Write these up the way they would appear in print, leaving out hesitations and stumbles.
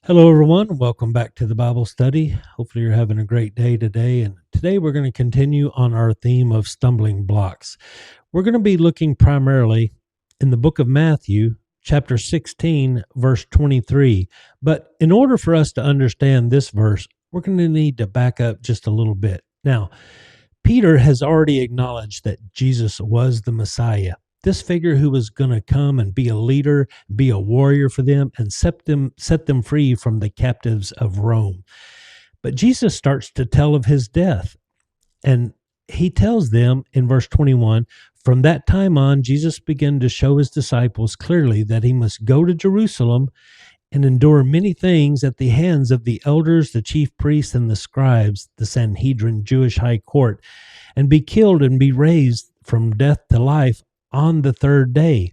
Hello, everyone. Welcome back to the Bible study. Hopefully, you're having a great day today. And today, we're going to continue on our theme of stumbling blocks. We're going to be looking primarily in the book of Matthew, chapter 16, verse 23. But in order for us to understand this verse, we're going to need to back up just a little bit. Now, Peter has already acknowledged that Jesus was the Messiah, this figure who was going to come and be a leader, be a warrior for them, and set them free from the captives of Rome. But Jesus starts to tell of his death, and he tells them in verse 21, from that time on, Jesus began to show his disciples clearly that he must go to Jerusalem and endure many things at the hands of the elders, the chief priests, and the scribes, the Sanhedrin, Jewish high court, and be killed and be raised from death to life on the third day.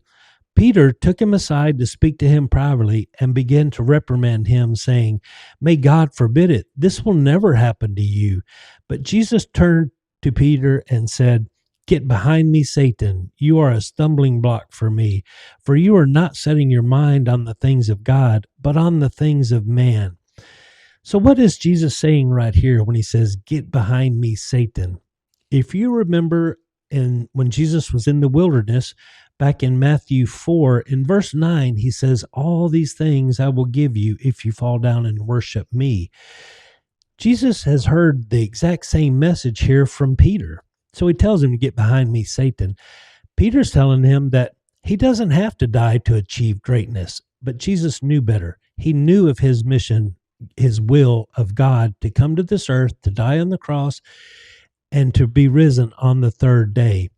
Peter took him aside to speak to him privately and began to reprimand him, saying, May God forbid it. This will never happen to you. But Jesus turned to Peter and said, Get behind me, Satan. You are a stumbling block for me, for you are not setting your mind on the things of God, but on the things of man. So, what is Jesus saying right here when he says, Get behind me, Satan? If you remember, when Jesus was in the wilderness, back in Matthew 4, in verse 9, he says, All these things I will give you if you fall down and worship me. Jesus has heard the exact same message here from Peter. So he tells him to get behind me, Satan. Peter's telling him that he doesn't have to die to achieve greatness, but Jesus knew better. He knew of his mission, his will of God to come to this earth, to die on the cross, and to be risen on the third day.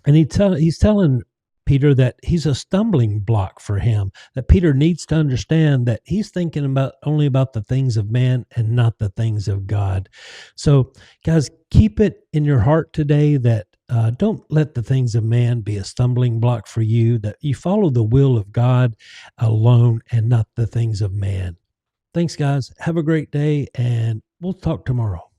And he's telling Peter that he's a stumbling block for him, that Peter needs to understand that he's thinking about only about the things of man and not the things of God. So, guys, keep it in your heart today that don't let the things of man be a stumbling block for you, that you follow the will of God alone and not the things of man. Thanks, guys. Have a great day, and we'll talk tomorrow.